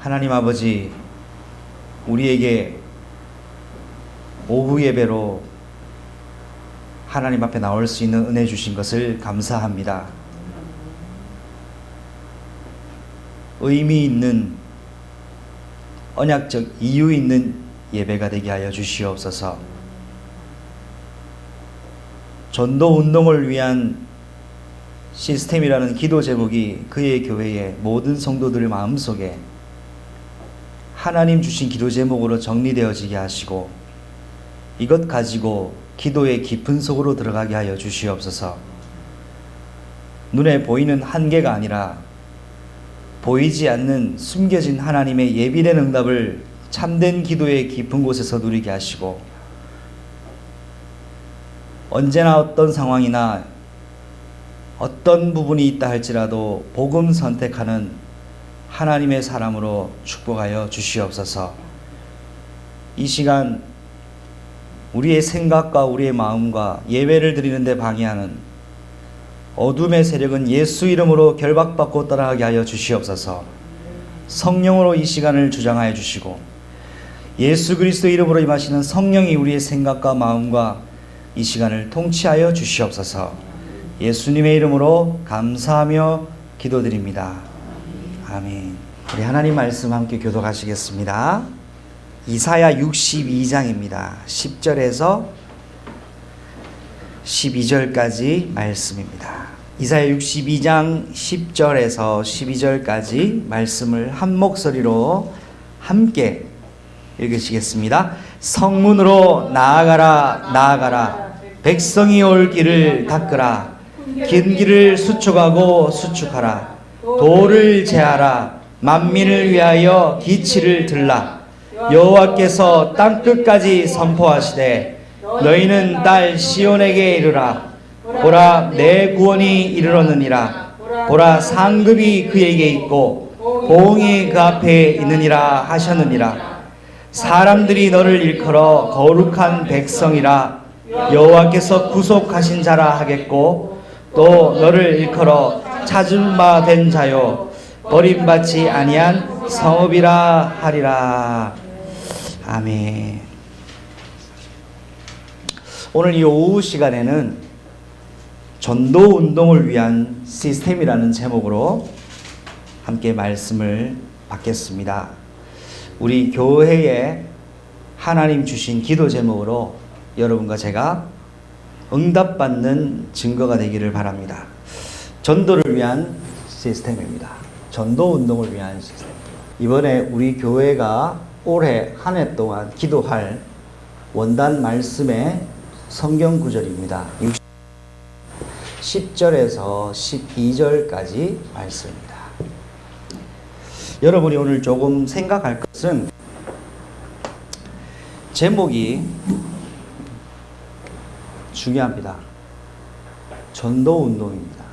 하나님 아버지, 우리에게 오후 예배로 하나님 앞에 나올 수 있는 은혜 주신 것을 감사합니다. 의미 있는, 언약적 이유 있는 예배가 되게 하여 주시옵소서. 전도 운동을 위한 시스템이라는 기도 제목이 그의 교회의 모든 성도들 마음속에 하나님 주신 기도 제목으로 정리되어지게 하시고, 이것 가지고 기도의 깊은 속으로 들어가게 하여 주시옵소서. 눈에 보이는 한계가 아니라 보이지 않는 숨겨진 하나님의 예비된 응답을 참된 기도의 깊은 곳에서 누리게 하시고, 언제나 어떤 상황이나 어떤 부분이 있다 할지라도 복음 선택하는 하나님의 사람으로 축복하여 주시옵소서. 이 시간 우리의 생각과 우리의 마음과 예배를 드리는 데 방해하는 어둠의 세력은 예수 이름으로 결박받고 떠나가게 하여 주시옵소서. 성령으로 이 시간을 주장하여 주시고, 예수 그리스도 이름으로 임하시는 성령이 우리의 생각과 마음과 이 시간을 통치하여 주시옵소서. 예수님의 이름으로 감사하며 기도드립니다. 아멘. 우리 하나님 말씀 함께 교독하시겠습니다. 이사야 62장입니다. 10절에서 12절까지 말씀입니다. 이사야 62장 10절에서 12절까지 말씀을 한 목소리로 함께 읽으시겠습니다. 성문으로 나아가라, 나아가라. 백성이 올 길을 닦으라. 긴 길을 수축하고 수축하라. 도를 제하라. 만민을 위하여 기치를 들라. 여호와께서 땅끝까지 선포하시되, 너희는 딸 시온에게 이르라. 보라, 내 구원이 이르렀느니라. 보라, 상급이 그에게 있고 보응이 그 앞에 있느니라 하셨느니라. 사람들이 너를 일컬어 거룩한 백성이라 여호와께서 구속하신 자라 하겠고, 또 너를 일컬어 찾은 바 된 자요 버림받지 아니한 성읍이라 하리라. 아멘. 오늘 이 오후 시간에는 전도 운동을 위한 시스템이라는 제목으로 함께 말씀을 받겠습니다. 우리 교회에 하나님 주신 기도 제목으로 여러분과 제가 응답받는 증거가 되기를 바랍니다. 전도를 위한 시스템입니다. 전도 운동을 위한 시스템. 이번에 우리 교회가 올해 한 해 동안 기도할 원단 말씀의 성경 구절입니다. 10절에서 12절까지 말씀입니다. 여러분이 오늘 조금 생각할 것은, 제목이 중요합니다. 전도 운동입니다.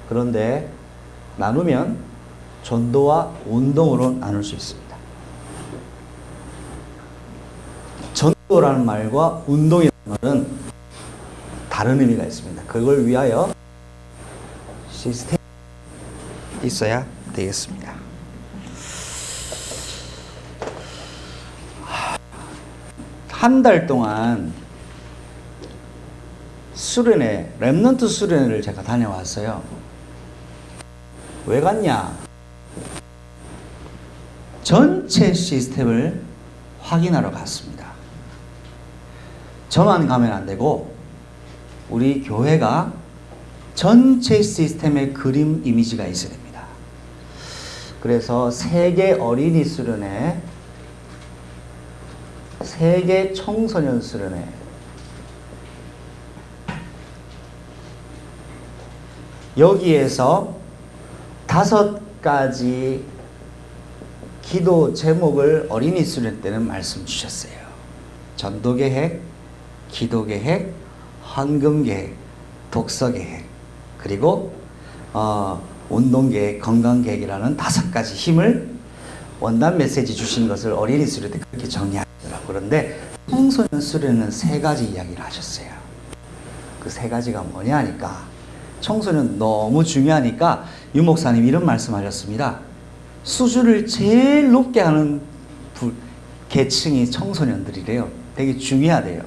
그런데 나누면 전도와 운동으로 나눌 수 있습니다. 전도라는 말과 운동이라는 말은 다른 의미가 있습니다. 그걸 위하여 시스템이 있어야 되겠습니다. 한 달 동안 수련회, 렘넌트 수련회를 제가 다녀왔어요. 왜 갔냐? 전체 시스템을 확인하러 갔습니다. 저만 가면 안 되고 우리 교회가 전체 시스템의 그림 이미지가 있어야 됩니다. 그래서 세계 어린이 수련회, 세계 청소년 수련회, 여기에서 5가지 기도 제목을 어린이 수련회 때는 말씀 주셨어요. 전도계획, 기도계획, 헌금계획, 독서계획, 그리고 운동계획, 건강계획이라는 5가지 힘을 원단 메시지 주신 것을 어린이 수련회 때 그렇게 정리하더라고요. 그런데 청소년 수련회는 3가지 이야기를 하셨어요. 그 3가지가 뭐냐 하니까, 청소년 너무 중요하니까 유 목사님 이런 말씀하셨습니다. 수준을 제일 높게 하는 계층이 청소년들이래요. 되게 중요하대요.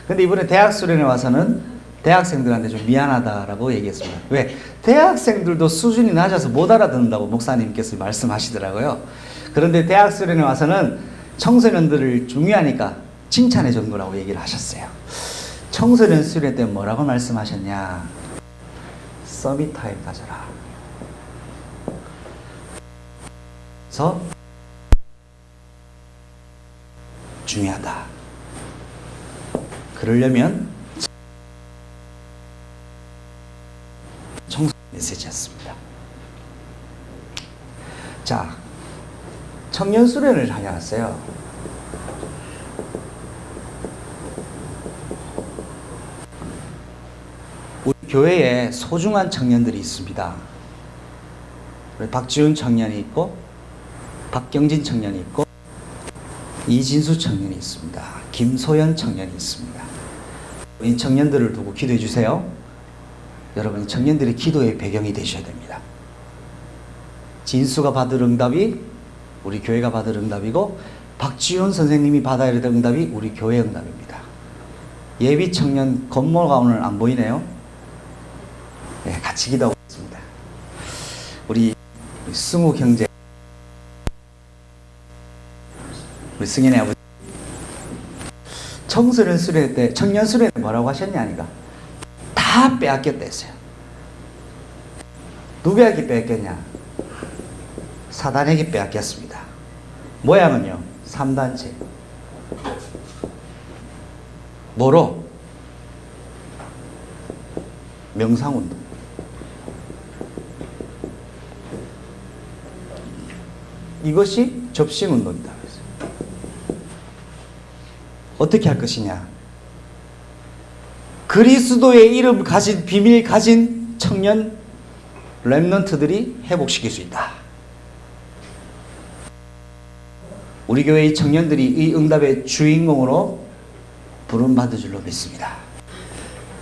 근데 이번에 대학 수련회 와서는 대학생들한테 좀 미안하다라고 얘기했습니다. 왜? 대학생들도 수준이 낮아서 못 알아듣는다고 목사님께서 말씀하시더라고요. 그런데 대학 수련회 와서는 청소년들을 중요하니까 칭찬해 준 거라고 얘기를 하셨어요. 청소년 수련회 때 뭐라고 말씀하셨냐? 서밋 타임 가져라. 그래서 중요하다. 그러려면 청소년 메시지였습니다. 자, 청년 수련을 다녀왔어요. 우리 교회에 소중한 청년들이 있습니다. 박지훈 청년이 있고, 박경진 청년이 있고, 이진수 청년이 있습니다. 김소연 청년이 있습니다. 이 청년들을 두고 기도해 주세요. 여러분, 청년들의 기도의 배경이 되셔야 됩니다. 진수가 받을 응답이 우리 교회가 받을 응답이고, 박지훈 선생님이 받아야 될 응답이 우리 교회 응답입니다. 예비 청년 건모가 오늘 안 보이네요. 네, 같이 기도하겠습니다. 우리 승우 형제, 우리 승인의 아버지, 청소년 수련회 때, 청년 수련회 뭐라고 하셨냐니까 다 빼앗겼다 했어요. 누구에게 빼앗겼냐? 사단에게 빼앗겼습니다. 모양은요, 3단체. 뭐로? 명상운동. 이것이 접신운동이다. 어떻게 할 것이냐? 그리스도의 이름 가진, 비밀 가진 청년 렘넌트들이 회복시킬 수 있다. 우리 교회의 청년들이 이 응답의 주인공으로 부름받을 줄로 믿습니다.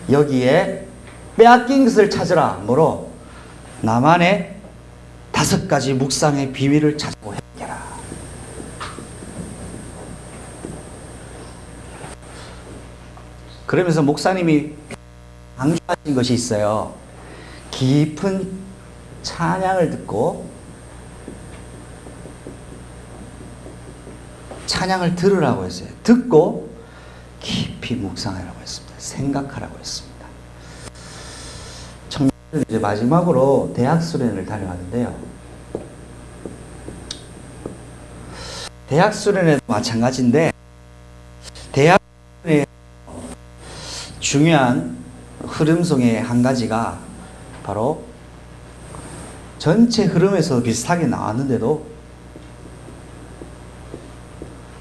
여기에 빼앗긴 것을 찾으라. 뭐로? 나만의 5가지 묵상의 비밀을 찾고 해라. 그러면서 목사님이 강조하신 것이 있어요. 깊은 찬양을 듣고 찬양을 들으라고 했어요. 듣고 깊이 묵상하라고 했습니다. 생각하라고 했습니다. 청년들은 이제 마지막으로 대학 수련을 다녀왔는데요. 대학 수련회도 마찬가지인데, 대학 수련회 중요한 흐름 속의 한 가지가 바로 전체 흐름에서 비슷하게 나왔는데도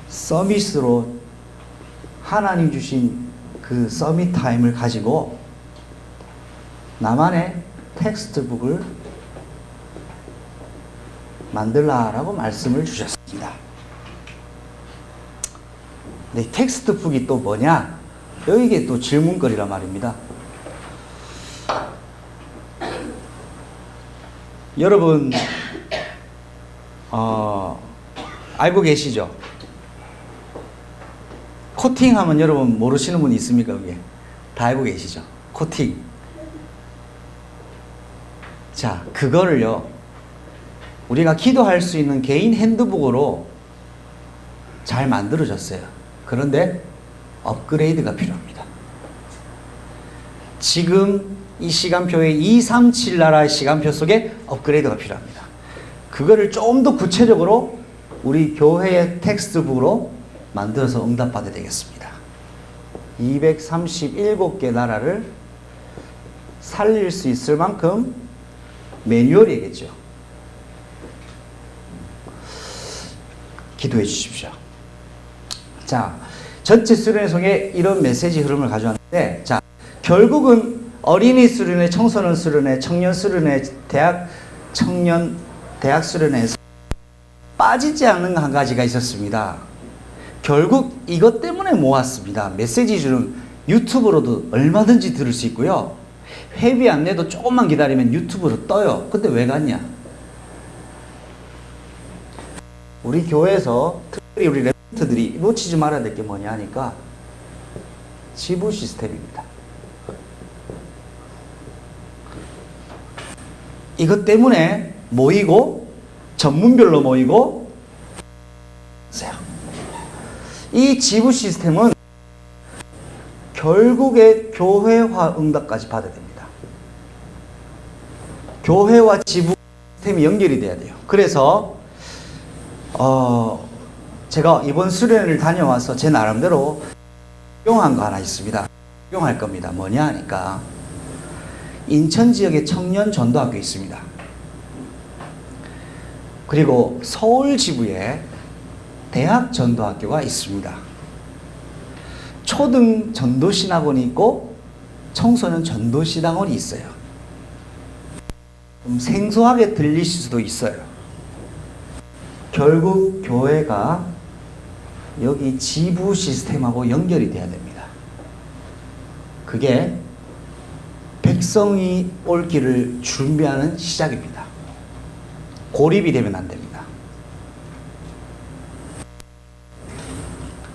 서밋으로 하나님 주신 그 서밋 타임을 가지고 나만의 텍스트북을 만들라라고 말씀을 주셨습니다. 근데 텍스트북이 또 뭐냐? 여기에 또 질문거리란 말입니다. 여러분 알고 계시죠? 코팅하면 여러분 모르시는 분이 있습니까? 그게 다 알고 계시죠? 코팅. 자, 그거를요, 우리가 기도할 수 있는 개인 핸드북으로 잘 만들어졌어요. 그런데 업그레이드가 필요합니다. 지금 이 시간표의 237 나라의 시간표 속에 업그레이드가 필요합니다. 그거를 좀 더 구체적으로 우리 교회의 텍스트북으로 만들어서 응답받아야 되겠습니다. 237개 나라를 살릴 수 있을 만큼 매뉴얼이겠죠. 기도해 주십시오. 자, 전체 수련회 속에 이런 메시지 흐름을 가져왔는데, 자, 결국은 어린이 수련회, 청소년 수련회, 청년 수련회, 대학 수련회에서 빠지지 않는 한 가지가 있었습니다. 결국 이것 때문에 모았습니다. 메시지들은 유튜브로도 얼마든지 들을 수 있고요. 회비 안 내도 조금만 기다리면 유튜브로 떠요. 근데 왜 갔냐? 우리 교회에서 특별히 우리 랩런트들이 놓치지 말아야 될 게 뭐냐 하니까 지부 시스템입니다. 이것 때문에 모이고 전문별로 모이고 이 지부 시스템은 결국에 교회화 응답까지 받아야 됩니다. 교회와 지부 시스템이 연결이 돼야 돼요. 그래서 제가 이번 수련회를 다녀와서 제 나름대로 적용한 거 하나 있습니다. 적용할 겁니다. 뭐냐 하니까 인천 지역에 청년 전도학교 있습니다. 그리고 서울 지부에 대학 전도학교가 있습니다. 초등 전도신학원이 있고 청소년 전도신학원이 있어요. 좀 생소하게 들리실 수도 있어요. 결국 교회가 여기 지부 시스템하고 연결이 돼야 됩니다. 그게 백성이 올 길을 준비하는 시작입니다. 고립이 되면 안 됩니다.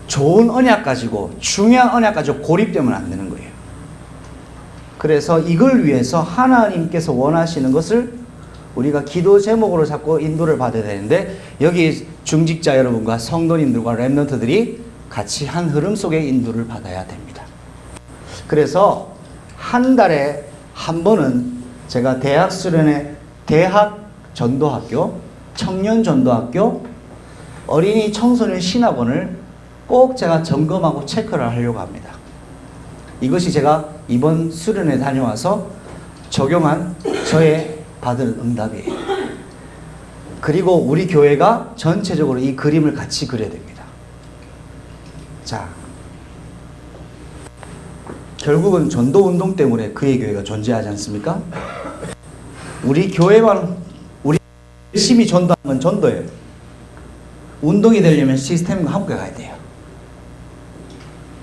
좋은 언약 가지고 중요한 언약 가지고 고립되면 안 되는 거예요. 그래서 이걸 위해서 하나님께서 원하시는 것을 우리가 기도 제목으로 잡고 인도를 받아야 되는데 여기 중직자 여러분과 성도님들과 랩런트들이 같이 한 흐름 속에 인도를 받아야 됩니다. 그래서 한 달에 한 번은 제가 대학 수련회, 대학 전도학교, 청년 전도학교, 어린이 청소년 신학원을 꼭 제가 점검하고 체크를 하려고 합니다. 이것이 제가 이번 수련회 다녀와서 적용한 저의 받은 응답이에요. 그리고 우리 교회가 전체적으로 이 그림을 같이 그려야 됩니다. 자, 결국은 전도운동 때문에 그의 교회가 존재하지 않습니까? 우리 교회만 우리 열심히 전도하면 전도예요. 운동이 되려면 시스템과 함께 가야 돼요.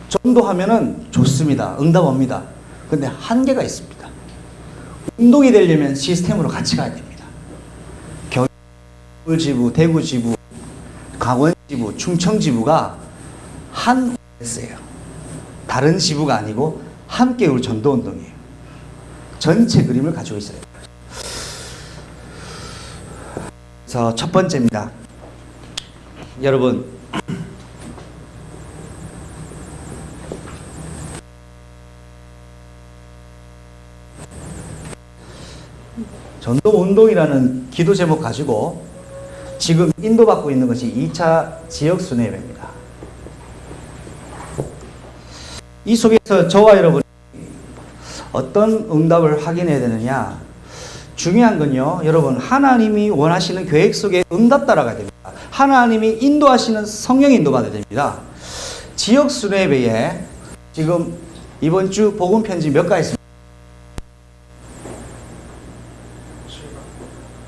전도하면은 좋습니다. 응답 옵니다. 근데 한계가 있습니다. 운동이 되려면 시스템으로 같이 가야 됩니다. 경기지부, 대구지부, 강원지부, 충청지부가 한 회였어요. 다른 지부가 아니고 함께 우리 전도운동이에요. 전체 그림을 가지고 있어요. 그래서 첫 번째입니다. 여러분, 전도운동이라는 기도 제목 가지고 지금 인도받고 있는 것이 2차 지역순회입니다. 이 속에서 저와 여러분이 어떤 응답을 확인해야 되느냐? 중요한 건요, 여러분, 하나님이 원하시는 계획 속에 응답 따라가야 됩니다. 하나님이 인도하시는 성령 인도받아야 됩니다. 지역순회배에 지금 이번 주 복음 편지 몇 가 있습니다.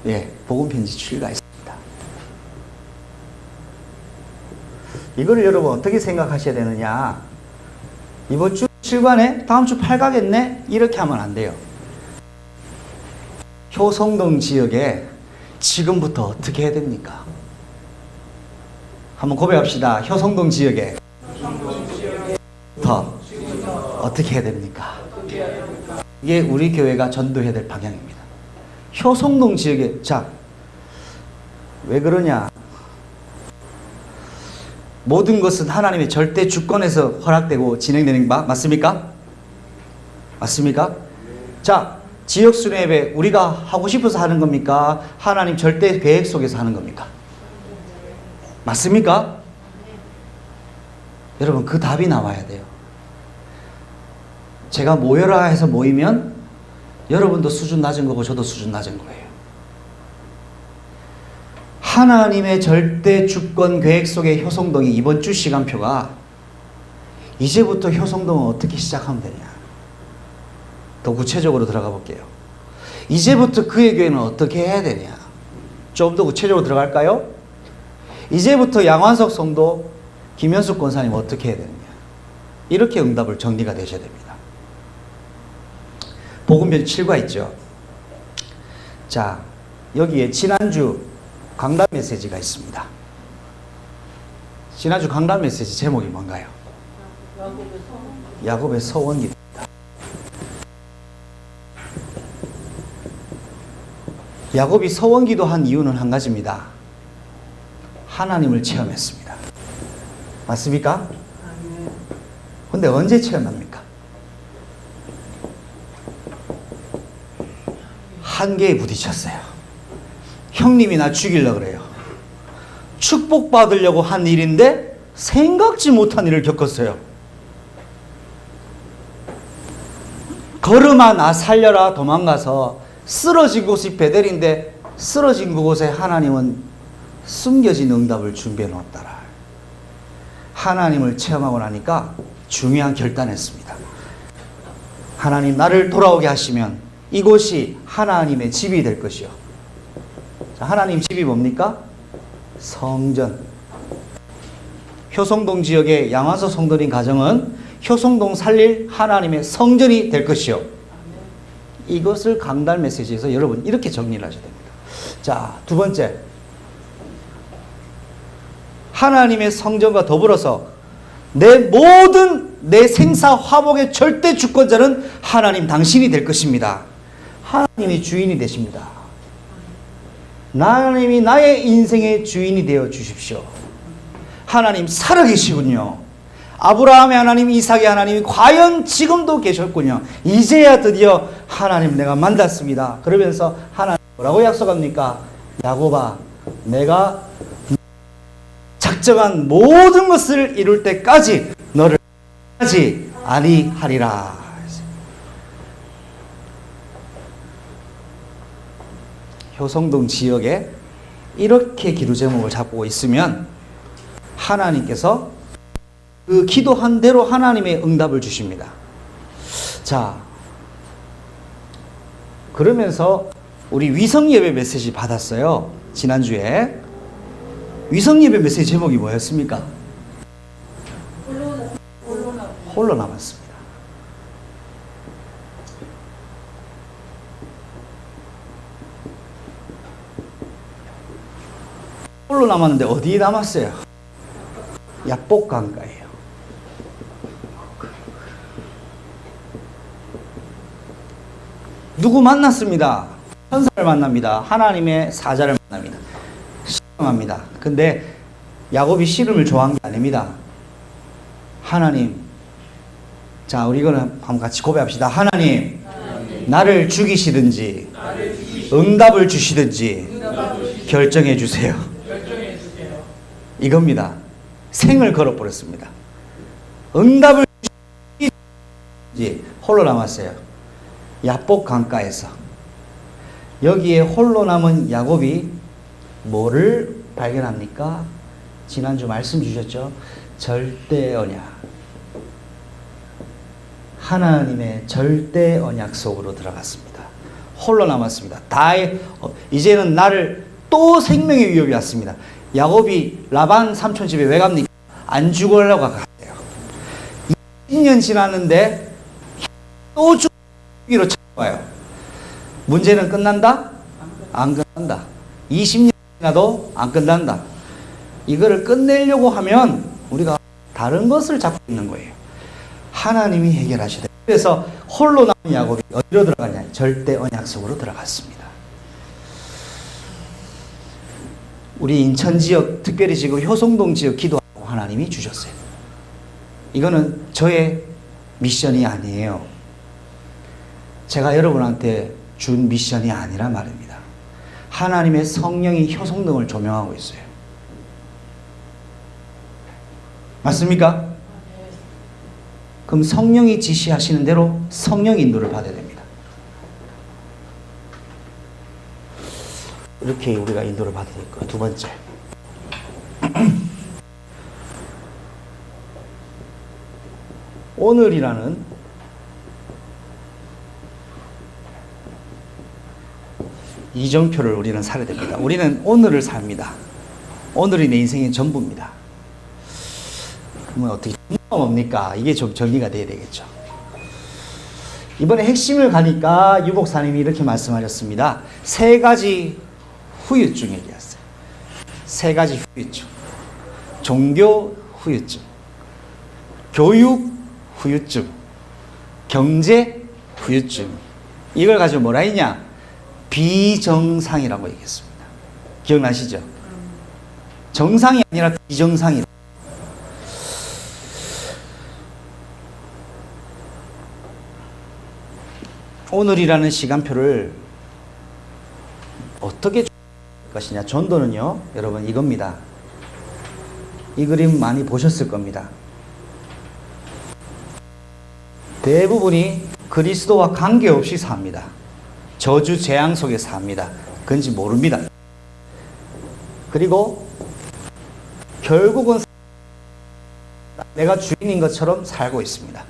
예, 복음 편지 7가 있습니다. 이걸 여러분 어떻게 생각하셔야 되느냐? 이번 주 7가네? 다음 주 8가겠네? 이렇게 하면 안 돼요. 효성동 지역에 지금부터 어떻게 해야 됩니까? 한번 고백합시다. 효성동 지역에 더 어떻게 해야 됩니까? 이게 우리 교회가 전도해야 될 방향입니다. 효성동 지역에, 자, 왜 그러냐? 모든 것은 하나님의 절대 주권에서 허락되고 진행되는 바 맞습니까? 맞습니까? 자, 지역순회배 우리가 하고 싶어서 하는 겁니까? 하나님 절대 계획 속에서 하는 겁니까? 맞습니까? 여러분, 그 답이 나와야 돼요. 제가 모여라 해서 모이면 여러분도 수준 낮은 거고 저도 수준 낮은 거예요. 하나님의 절대 주권 계획 속의 효성동이 이번 주 시간표가 이제부터 효성동은 어떻게 시작하면 되냐? 더 구체적으로 들어가 볼게요. 이제부터 그의 교회는 어떻게 해야 되냐? 좀 더 구체적으로 들어갈까요? 이제부터 양환석 성도, 김현숙 권사님 어떻게 해야 되느냐? 이렇게 응답을 정리가 되셔야 됩니다. 복음편 7과 있죠. 자, 여기에 지난주 강단 메시지가 있습니다. 지난주 강단 메시지 제목이 뭔가요? 야곱의 서원기. 야곱이 서원기도 한 이유는 한 가지입니다. 하나님을 체험했습니다. 맞습니까? 근데 언제 체험합니까? 한계에 부딪혔어요. 형님이 나 죽이려고 그래요. 축복받으려고 한 일인데 생각지 못한 일을 겪었어요. 걸음아 나 살려라 도망가서 쓰러진 곳이 베델인데 쓰러진 그곳에 하나님은 숨겨진 응답을 준비해 놓았더라. 하나님을 체험하고 나니까 중요한 결단했습니다. 하나님 나를 돌아오게 하시면 이곳이 하나님의 집이 될 것이요. 자, 하나님 집이 뭡니까? 성전. 효성동 지역의 양화서 성도인 가정은 효성동 살릴 하나님의 성전이 될 것이요. 이것을 강단 메시지에서 여러분 이렇게 정리를 하셔야 됩니다. 자, 두 번째. 하나님의 성전과 더불어서 내 생사 화복의 절대 주권자는 하나님 당신이 될 것입니다. 하나님이 주인이 되십니다. 하나님이 나의 인생의 주인이 되어 주십시오. 하나님 살아계시군요. 아브라함의 하나님, 이삭의 하나님이 과연 지금도 계셨군요. 이제야 드디어 하나님 내가 만났습니다. 그러면서 하나님 뭐라고 약속합니까? 야곱아, 내가 작정한 모든 것을 이룰 때까지 너를 하지 아니하리라. 효성동 지역에 이렇게 기도 제목을 잡고 있으면 하나님께서 그 기도한 대로 하나님의 응답을 주십니다. 자, 그러면서 우리 위성예배 메시지 받았어요. 지난주에. 위성예배 메시지 제목이 뭐였습니까? 홀로 남았습니다. 홀로 남았는데 어디에 남았어요? 야복 강가예요. 누구 만났습니다. 천사를 만납니다. 하나님의 사자를 만납니다. 실험합니다. 근데 야곱이 씨름을 좋아한 게 아닙니다. 하나님, 자 우리 이거는 한번 같이 고백합시다. 하나님, 나를 죽이시든지 응답을 주시든지 결정해 주세요. 이겁니다. 생을 걸어버렸습니다. 응답을 주시든지 홀로 남았어요. 야복 강가에서. 여기에 홀로 남은 야곱이 뭐를 발견합니까? 지난주 말씀 주셨죠? 절대 언약. 하나님의 절대 언약 속으로 들어갔습니다. 홀로 남았습니다. 이제는 나를 또 생명의 위협이 왔습니다. 야곱이 라반 삼촌 집에 왜 갑니까? 안 죽으려고 갔어요. 20년 지났는데 또 죽기로 찾아와요. 문제는 끝난다? 안 끝난다. 20년 지나도 안 끝난다. 이거를 끝내려고 하면 우리가 다른 것을 잡고 있는 거예요. 하나님이 해결하셔야 돼요. 그래서 홀로 남은 야곱이 어디로 들어가냐? 절대 언약 속으로 들어갔습니다. 우리 인천 지역, 특별히 지금 효성동 지역 기도하고 하나님이 주셨어요. 이거는 저의 미션이 아니에요. 제가 여러분한테 준 미션이 아니란 말입니다. 하나님의 성령이 효성동을 조명하고 있어요. 맞습니까? 그럼 성령이 지시하시는 대로 성령 인도를 받아야 됩니다. 이렇게 우리가 인도를 받아야 될 거예요. 두 번째. 오늘이라는 이정표를 우리는 살아야 됩니다. 우리는 오늘을 삽니다. 오늘이 내 인생의 전부입니다. 그러면 어떻게 뭡니까? 이게 좀 정리가 돼야 되겠죠. 이번에 핵심을 가니까 유목사님이 이렇게 말씀하셨습니다. 세 가지 후유증 얘기했어요. 세 가지 후유증. 종교 후유증, 교육 후유증, 경제 후유증. 이걸 가지고 뭐라 했냐? 비정상이라고 얘기했습니다. 기억나시죠? 정상이 아니라 비정상이다. 오늘이라는 시간표를 어떻게 것이냐? 전도는요, 여러분 이겁니다. 이 그림 많이 보셨을 겁니다. 대부분이 그리스도와 관계없이 삽니다. 저주 재앙 속에 삽니다. 그런지 모릅니다. 그리고 결국은 내가 주인인 것처럼 살고 있습니다.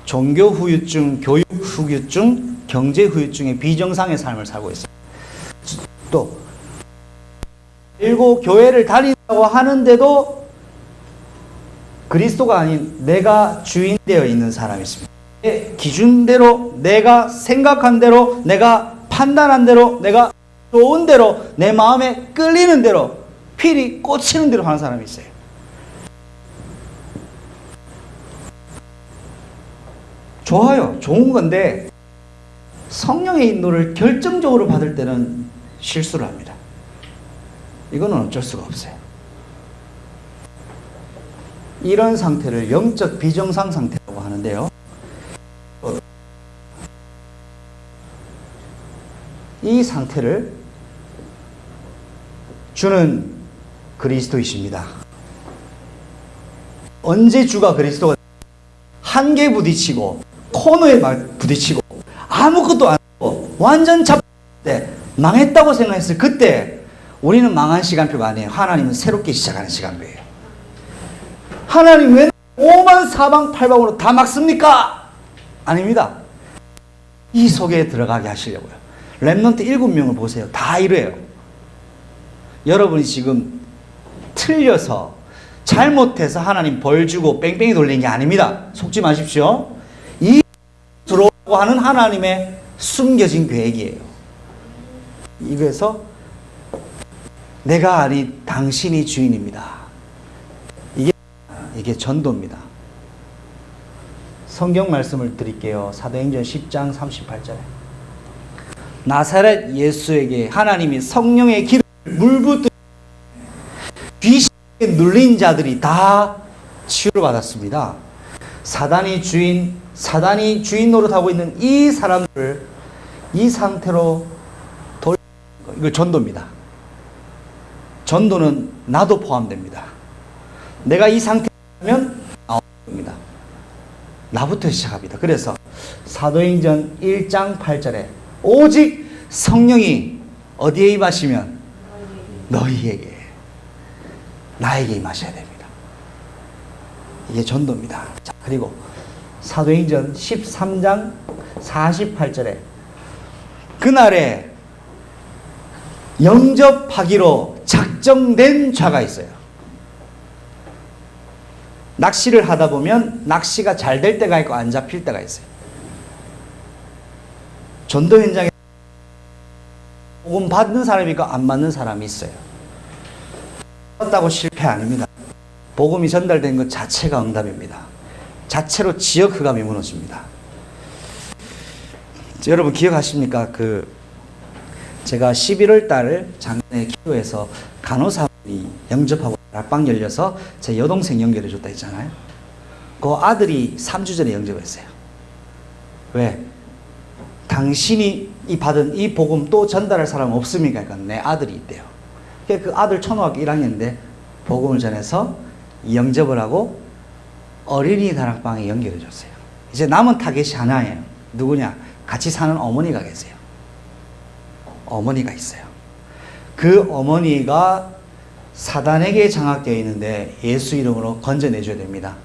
종교 후유증, 교육 후유증, 경제 후유증의 비정상의 삶을 살고 있습니다. 또 그리고 교회를 다닌다고 하는데도 그리스도가 아닌 내가 주인 되어 있는 사람이 있습니다. 내 기준대로, 내가 생각한 대로, 내가 판단한 대로, 내가 좋은 대로, 내 마음에 끌리는 대로, 필이 꽂히는 대로 하는 사람이 있어요. 좋아요. 좋은 건데 성령의 인도를 결정적으로 받을 때는 실수를 합니다. 이거는 어쩔 수가 없어요. 이런 상태를 영적 비정상 상태라고 하는데요. 이 상태를 주는 그리스도이십니다. 언제 주가 그리스도가 한계에 부딪히고 코너에 부딪히고 아무것도 안 하고 완전 잡때 망했다고 생각했을 그때 우리는 망한 시간표가 아니에요. 하나님은 새롭게 시작하는 시간표예요. 하나님 왜 오만 사방팔방으로 다 막습니까? 아닙니다. 이 속에 들어가게 하시려고요. 렘넌트 7명을 보세요. 다 이래요. 여러분이 지금 틀려서 잘못해서 하나님 벌 주고 뺑뺑이 돌린 게 아닙니다. 속지 마십시오. 이 들어오고 하는 하나님의 숨겨진 계획이에요. 이거에서 내가 아닌 당신이 주인입니다. 이게 전도입니다. 성경 말씀을 드릴게요. 사도행전 10장 38절에 나사렛 예수에게 하나님이 성령의 기름을 물붓듯이 귀신에 눌린 자들이 다 치유를 받았습니다. 사단이 주인 노릇하고 있는 이 사람들을 이 상태로 돌리는 거, 이거 전도입니다. 전도는 나도 포함됩니다. 내가 이 상태면 나오는 겁니다. 나부터 시작합니다. 그래서 사도행전 1장 8절에 오직 성령이 어디에 임하시면 너희에게, 나에게 임하셔야 됩니다. 이게 전도입니다. 자, 그리고 사도행전 13장 48절에 그날에 영접하기로 작정된 자가 있어요. 낚시를 하다 보면 낚시가 잘 될 때가 있고 안 잡힐 때가 있어요. 전도 현장에 복음 받는 사람이 있고 안 받는 사람이 있어요. 받았다고 실패 아닙니다. 복음이 전달된 것 자체가 응답입니다. 자체로 지역 흑암이 무너집니다. 여러분 기억하십니까? 제가 11월 달 작년에 기도해서 간호사분이 영접하고 다락방 열려서 제 여동생 연결해 줬다 했잖아요. 그 아들이 3주 전에 영접했어요. 왜? 당신이 받은 이 복음 또 전달할 사람 없습니까? 그러니까 내 아들이 있대요. 그 아들 초등학교 1학년인데 복음을 전해서 영접을 하고 어린이 다락방에 연결해 줬어요. 이제 남은 타겟이 하나예요. 누구냐? 같이 사는 어머니가 계세요. 어머니가 있어요. 그 어머니가 사단에게 장악되어 있는데 예수 이름으로 건져내줘야 됩니다.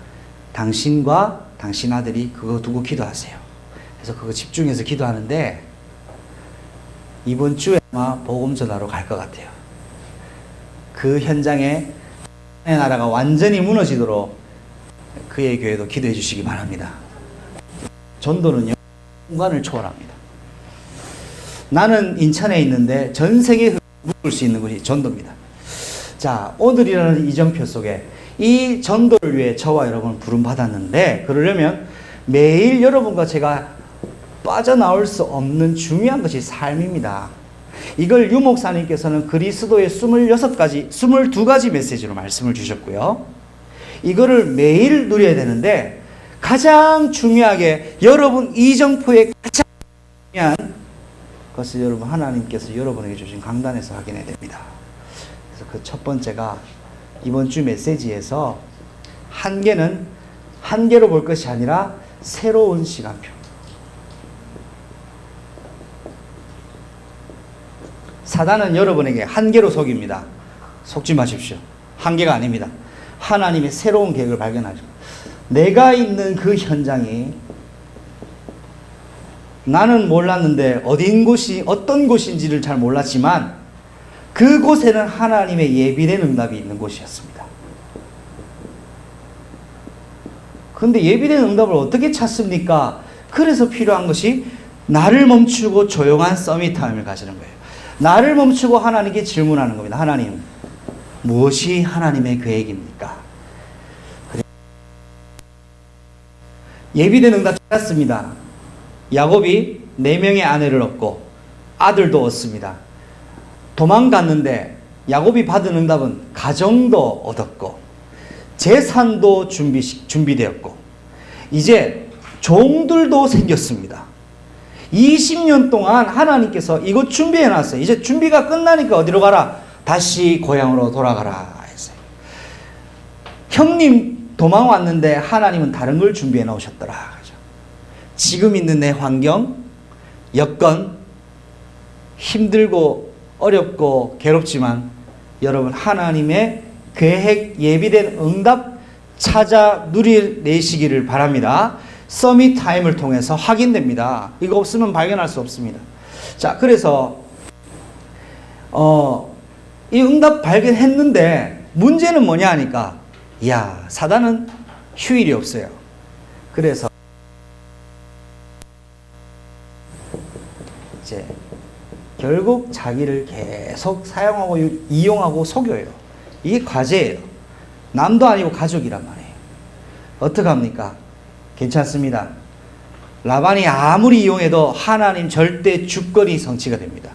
당신과 당신 아들이 그거 두고 기도하세요. 그래서 그거 집중해서 기도하는데 이번 주에 아마 복음 전하러 갈 것 같아요. 그 현장에 하나님의 나라가 완전히 무너지도록 그의 교회도 기도해 주시기 바랍니다. 전도는요, 공간을 초월합니다. 나는 인천에 있는데 전 세계에 묶을 수 있는 것이 전도입니다. 자, 오늘이라는 이정표 속에 이 전도를 위해 저와 여러분을 부름받았는데, 그러려면 매일 여러분과 제가 빠져나올 수 없는 중요한 것이 삶입니다. 이걸 유 목사님께서는 그리스도의 26가지, 22가지 메시지로 말씀을 주셨고요. 이거를 매일 누려야 되는데, 가장 중요하게 여러분 이정표의 가장 중요한 것을 여러분 하나님께서 여러분에게 주신 강단에서 확인해야 됩니다. 그래서 그 첫 번째가 이번 주 메시지에서 한계는 한계로 볼 것이 아니라 새로운 시간표. 사단은 여러분에게 한계로 속입니다. 속지 마십시오. 한계가 아닙니다. 하나님의 새로운 계획을 발견하죠. 내가 있는 그 현장이 나는 몰랐는데 어떤 곳인지를 잘 몰랐지만 그곳에는 하나님의 예비된 응답이 있는 곳이었습니다. 그런데 예비된 응답을 어떻게 찾습니까? 그래서 필요한 것이 나를 멈추고 조용한 서밋 타임을 가지는 거예요. 나를 멈추고 하나님께 질문하는 겁니다. 하나님, 무엇이 하나님의 계획입니까? 예비된 응답 찾았습니다. 야곱이 4명의 아내를 얻고 아들도 얻습니다. 도망갔는데 야곱이 받은 응답은 가정도 얻었고 재산도 준비되었고 이제 종들도 생겼습니다. 20년 동안 하나님께서 이것 준비해 놨어요. 이제 준비가 끝나니까 어디로 가라? 다시 고향으로 돌아가라 했어요. 형님 도망 왔는데 하나님은 다른 걸 준비해 놓으셨더라. 그죠? 지금 있는 내 환경, 여건, 힘들고 어렵고 괴롭지만 여러분 하나님의 계획 예비된 응답 찾아 누리내시기를 바랍니다. 서밋 타임을 통해서 확인됩니다. 이거 없으면 발견할 수 없습니다. 자, 그래서 이 응답 발견했는데 문제는 뭐냐 하니까 사단은 휴일이 없어요. 그래서 이제 결국 자기를 계속 사용하고 이용하고 속여요. 이게 과제예요. 남도 아니고 가족이란 말이에요. 어떡합니까? 괜찮습니다. 라반이 아무리 이용해도 하나님 절대 주권이 성취가 됩니다.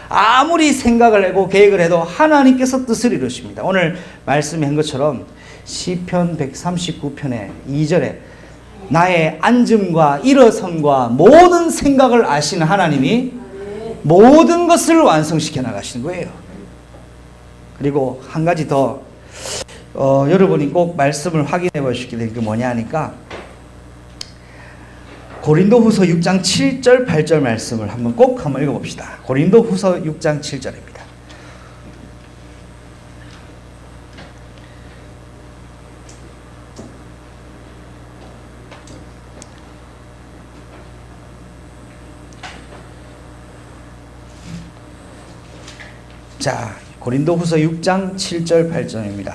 아무리 생각을 하고 계획을 해도 하나님께서 뜻을 이루십니다. 오늘 말씀한 것처럼 시편 139편의 2절에 나의 앉음과 일어섬과 모든 생각을 아시는 하나님이 모든 것을 완성시켜 나가시는 거예요. 그리고 한 가지 더 여러분이 꼭 말씀을 확인해 보시게 될 게 뭐냐 하니까 고린도후서 6장 7절 8절 말씀을 꼭 한번 읽어봅시다. 고린도후서 6장 7절입니다. 자, 고린도후서 6장 7절 8절입니다.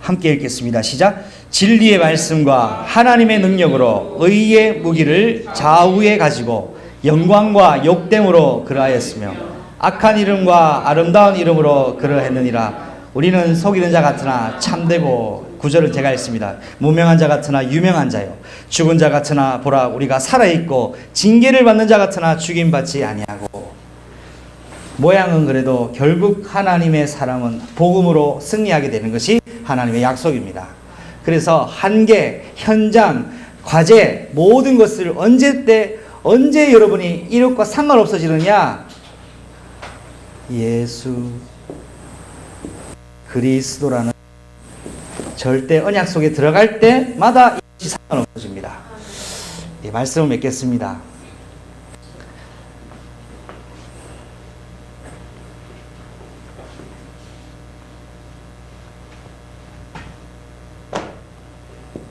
함께 읽겠습니다. 시작. 진리의 말씀과 하나님의 능력으로 의의 무기를 좌우에 가지고 영광과 욕됨으로 그러하였으며 악한 이름과 아름다운 이름으로 그러했느니라. 우리는 속이는 자 같으나 참되고, 9절은 제가 읽습니다. 무명한 자 같으나 유명한 자요, 죽은 자 같으나 보라 우리가 살아있고, 징계를 받는 자 같으나 죽임받지 아니하고. 모양은 그래도 결국 하나님의 사람은 복음으로 승리하게 되는 것이 하나님의 약속입니다. 그래서 한계, 현장, 과제 모든 것을 언제 여러분이 이것과 상관없어지느냐? 예수 그리스도라는 절대 언약 속에 들어갈 때마다 이것이 상관없어집니다. 이 말씀을 맺겠습니다.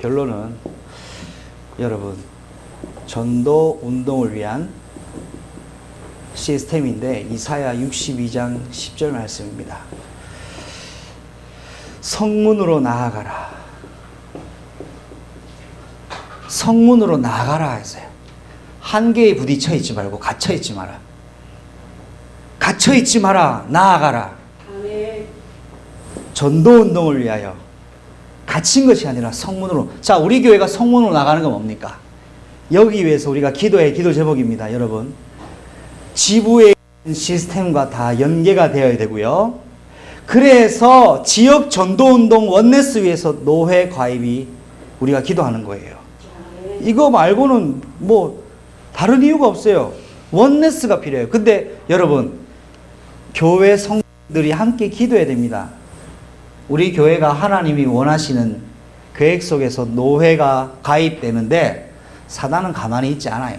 결론은 여러분 전도 운동을 위한 시스템인데 이사야 62장 10절 말씀입니다. 성문으로 나아가라. 성문으로 나아가라 했어요. 한계에 부딪혀 있지 말고 갇혀 있지 마라. 갇혀 있지 마라. 나아가라. 아멘. 전도운동을 위하여 갇힌 것이 아니라 성문으로. 자, 우리 교회가 성문으로 나가는 건 뭡니까? 여기 위해서 우리가 기도해. 기도 제목입니다, 여러분. 지부의 시스템과 다 연계가 되어야 되고요. 그래서 지역 전도운동 원네스 위해서 노회 가입이 우리가 기도하는 거예요. 이거 말고는 뭐 다른 이유가 없어요. 원네스가 필요해요. 근데 여러분, 교회 성도들이 함께 기도해야 됩니다. 우리 교회가 하나님이 원하시는 계획 속에서 노회가 가입되는데 사단은 가만히 있지 않아요.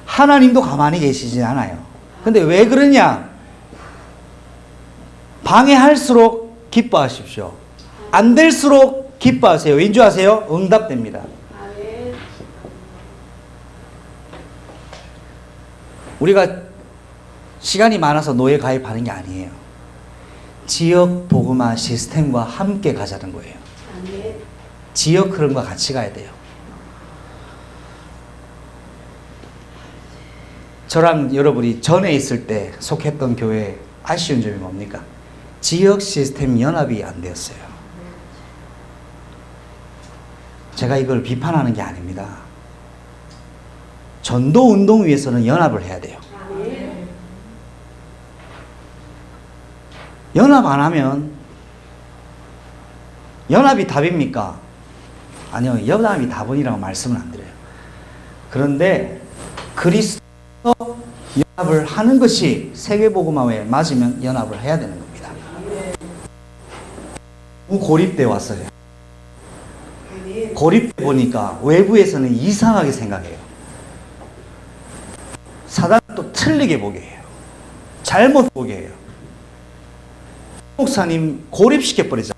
하나님도 가만히 계시지 않아요. 근데 왜 그러냐? 방해할수록 기뻐하십시오. 안 될수록 기뻐하세요. 왠 줄 아세요? 응답됩니다. 우리가 시간이 많아서 노예 가입하는 게 아니에요. 지역 복음화 시스템과 함께 가자는 거예요. 지역 흐름과 같이 가야 돼요. 저랑 여러분이 전에 있을 때 속했던 교회의 아쉬운 점이 뭡니까? 지역 시스템 연합이 안 되었어요. 제가 이걸 비판하는 게 아닙니다. 전도 운동 위해서는 연합을 해야 돼요. 연합 안 하면 연합이 답입니까? 아니요. 연합이 답이라고 말씀은 안 드려요. 그런데 그리스도 연합을 하는 것이 세계복음화에 맞으면 연합을 해야 되는 겁니다. 고립돼 왔어요. 고립돼 보니까 외부에서는 이상하게 생각해요. 사단은 또 틀리게 보게 해요. 잘못 보게 해요. 목사님 고립시켜버리잖아요.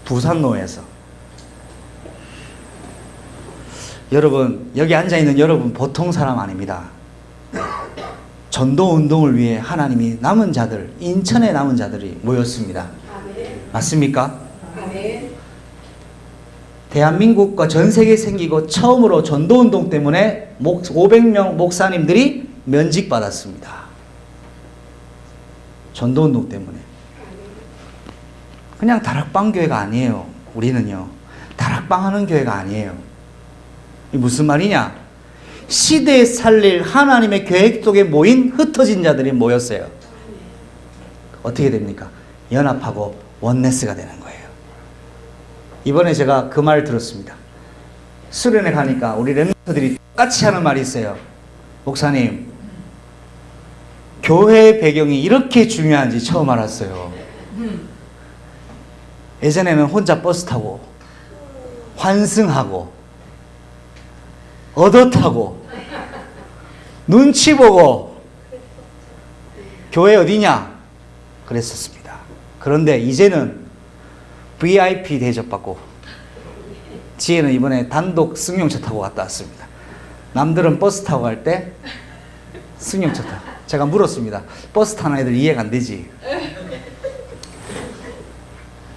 부산로에서. 여러분, 여기 앉아있는 여러분 보통 사람 아닙니다. 전도운동을 위해 하나님이 남은 자들, 인천의 남은 자들이 모였습니다. 맞습니까? 대한민국과 전 세계에 생기고 처음으로 전도운동 때문에 500명 목사님들이 면직받았습니다. 전도운동 때문에. 그냥 다락방 교회가 아니에요. 우리는요. 다락방 하는 교회가 아니에요. 이 무슨 말이냐? 시대에 살릴 하나님의 계획 속에 모인 흩어진 자들이 모였어요. 어떻게 됩니까? 연합하고 원네스가 되는 거예요. 이번에 제가 그 말 들었습니다. 수련회 가니까 우리 랩런트들이 똑같이 하는 말이 있어요. 목사님, 교회의 배경이 이렇게 중요한지 처음 알았어요. 예전에는 혼자 버스 타고 환승하고 얻어 타고 눈치 보고 교회 어디냐 그랬었습니다. 그런데 이제는 VIP 대접받고 지혜는 이번에 단독 승용차 타고 갔다 왔습니다. 남들은 버스 타고 갈 때 승용차 타고. 제가 물었습니다. 버스 타는 애들 이해가 안 되지?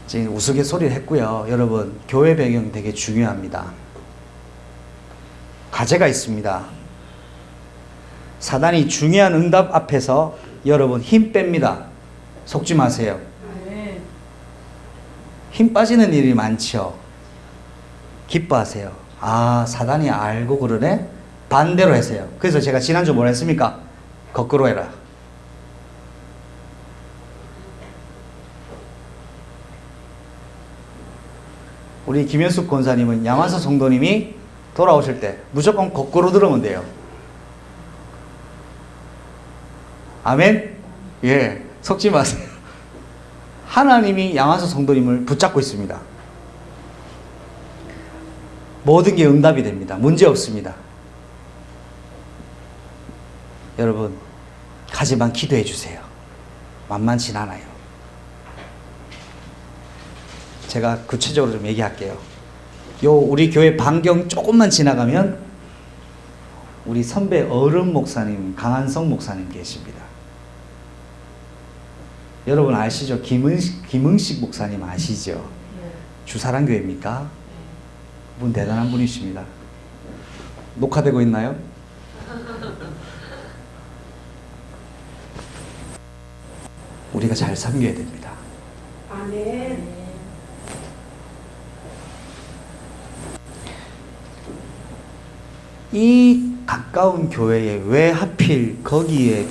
지금 우스갯소리를 했고요. 여러분, 교회 배경 되게 중요합니다. 과제가 있습니다. 사단이 중요한 응답 앞에서 여러분 힘 뺍니다. 속지 마세요. 힘 빠지는 일이 많죠. 기뻐하세요. 아, 사단이 알고 그러네? 반대로 하세요. 그래서 제가 지난주 뭐라 했습니까? 거꾸로 해라. 우리 김현숙 권사님은 양화서 성도님이 돌아오실 때 무조건 거꾸로 들으면 돼요. 아멘? 예, 속지 마세요. 하나님이 양화서 성도님을 붙잡고 있습니다. 모든 게 응답이 됩니다. 문제 없습니다. 여러분, 하지만 기도해 주세요. 만만치 않아요. 제가 구체적으로 좀 얘기할게요. 우리 교회 반경 조금만 지나가면 우리 선배 어른 목사님, 강한성 목사님 계십니다. 여러분 아시죠? 김응식 목사님 아시죠? 주사랑교회입니까? 그분 대단한 분이십니다. 녹화되고 있나요? 우리가 잘 섬겨야 됩니다. 아멘. 이 가까운 교회에 왜 하필 거기에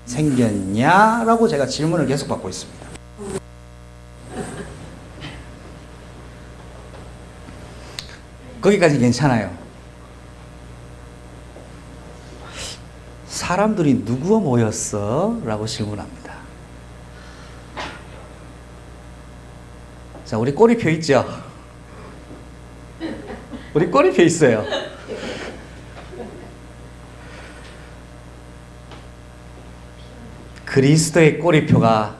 생겼냐라고 제가 질문을 계속 받고 있습니다. 거기까지 괜찮아요. 사람들이 누구와 모였어? 라고 질문합니다. 자, 우리 꼬리표 있죠? 우리 꼬리표 있어요. 그리스도의 꼬리표가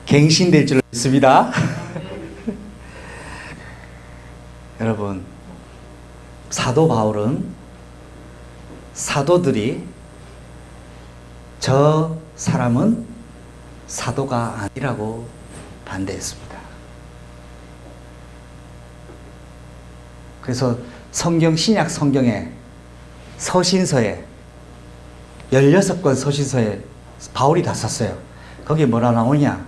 갱신될 줄 믿습니다. 여러분, 사도 바울은 사도들이 저 사람은 사도가 아니라고 반대했습니다. 그래서 신약 성경에 서신서에 16권 서신서에 바울이 다 썼어요. 거기에 뭐라 나오냐?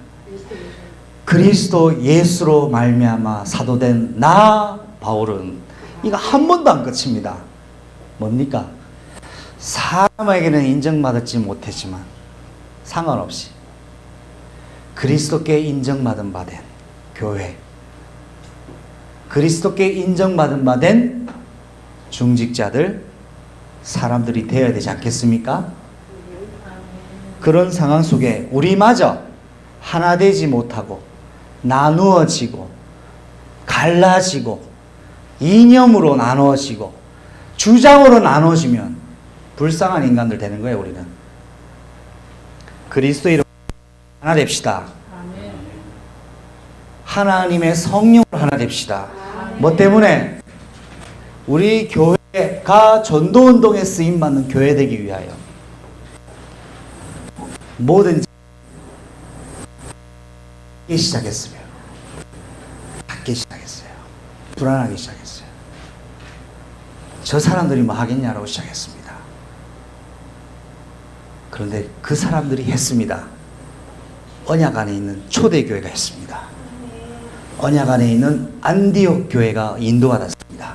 그리스도 예수로 말미암아 사도된 나 바울은, 이거 한 번도 안 끝입니다. 뭡니까? 사람에게는 인정받지 못했지만 상관없이 그리스도께 인정받은 바 된 교회, 그리스도께 인정받은 바 된 중직자들, 사람들이 되어야 되지 않겠습니까? 그런 상황 속에 우리마저 하나 되지 못하고 나누어지고 갈라지고 이념으로 나누어지고 주장으로 나누어지면 불쌍한 인간들 되는 거예요. 우리는 그리스도 이름 하나 됩시다. 하나님의 성령으로 하나 됩시다. 뭐 때문에? 우리 교회가 전도운동에 쓰임받는 교회 되기 위하여 뭐든지 하기 시작했으면 하기 시작했어요. 불안하기 시작했어요. 저 사람들이 뭐 하겠냐라고 시작했습니다. 그런데 그 사람들이 했습니다. 언약 안에 있는 초대교회가 했습니다. 언약 안에 있는 안디옥 교회가 인도받았습니다.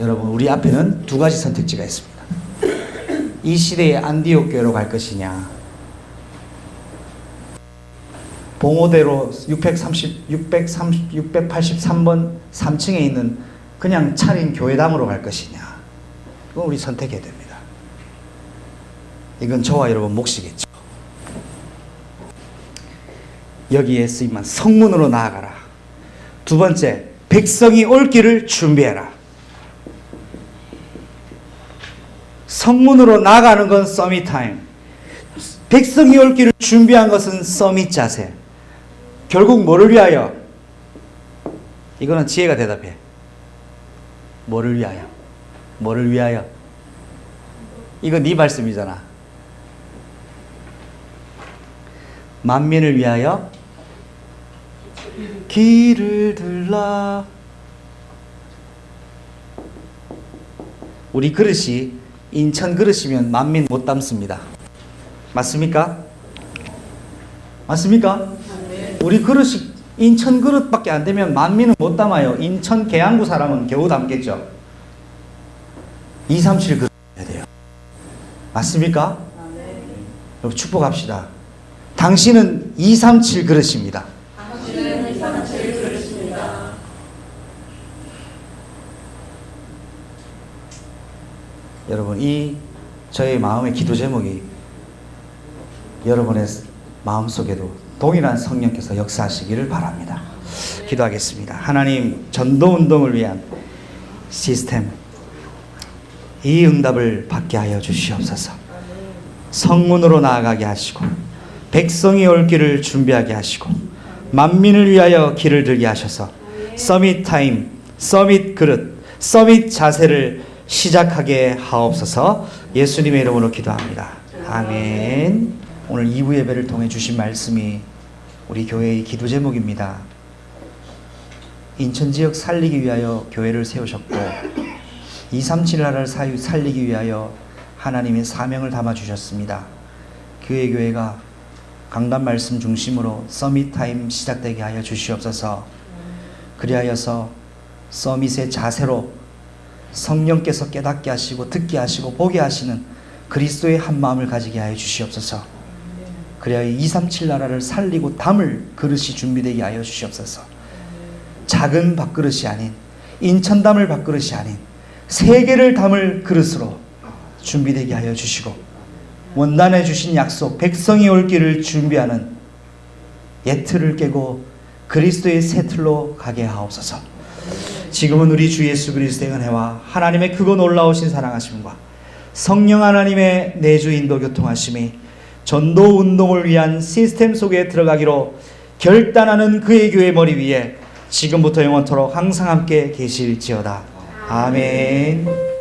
여러분, 우리 앞에는 두 가지 선택지가 있습니다. 이 시대의 안디옥 교회로 갈 것이냐, 봉오대로 683번 3층에 있는 그냥 차린 교회당으로 갈 것이냐, 그건 우리 선택해야 됩니다. 이건 저와 여러분 몫이겠죠. 여기에 쓰임만 성문으로 나아가라. 두 번째, 백성이 올 길을 준비해라. 성문으로 나아가는 건 서밋 타임, 백성이 올 길을 준비한 것은 서밋 자세. 결국 뭐를 위하여? 이거는 지혜가 대답해. 뭐를 위하여? 뭐를 위하여? 이거 네 말씀이잖아. 만민을 위하여 길을 들라. 우리 그릇이 인천 그릇이면 만민 못 담습니다. 맞습니까? 맞습니까? 우리 그릇이 인천 그릇밖에 안 되면 만민은 못 담아요. 인천 계양구 사람은 겨우 담겠죠. 237 그릇 해야 돼요. 맞습니까? 여러분 축복합시다. 당신은 237 그릇입니다. 당신은 237 그릇입니다. 여러분, 이 저의 마음의 기도 제목이 여러분의 마음속에도 동일한 성령께서 역사하시기를 바랍니다. 기도하겠습니다. 하나님, 전도운동을 위한 시스템, 이 응답을 받게 하여 주시옵소서. 성문으로 나아가게 하시고 백성이 올 길을 준비하게 하시고 만민을 위하여 길을 들게 하셔서 서밋 타임, 서밋 그릇, 서밋 자세를 시작하게 하옵소서. 예수님의 이름으로 기도합니다. 아멘. 오늘 2부 예배를 통해 주신 말씀이 우리 교회의 기도 제목입니다. 인천 지역 살리기 위하여 교회를 세우셨고 237 나라를 살리기 위하여 하나님의 사명을 담아 주셨습니다. 교회가 강단 말씀 중심으로 서밋 타임 시작되게 하여 주시옵소서. 그리하여서 서밋의 자세로 성령께서 깨닫게 하시고 듣게 하시고 보게 하시는 그리스도의 한 마음을 가지게 하여 주시옵소서. 그리하여 237 나라를 살리고 담을 그릇이 준비되게 하여 주시옵소서. 작은 밥그릇이 아닌 인천 담을 밥그릇이 아닌 세계를 담을 그릇으로 준비되게 하여 주시고, 원단해 주신 약속 백성이 올 길을 준비하는 옛 틀을 깨고 그리스도의 새 틀로 가게 하옵소서. 지금은 우리 주 예수 그리스도의 은혜와 하나님의 크고 놀라우신 사랑하심과 성령 하나님의 내주 인도 교통하심이 전도 운동을 위한 시스템 속에 들어가기로 결단하는 그의 교회 머리 위에 지금부터 영원토록 항상 함께 계실지어다. 아멘.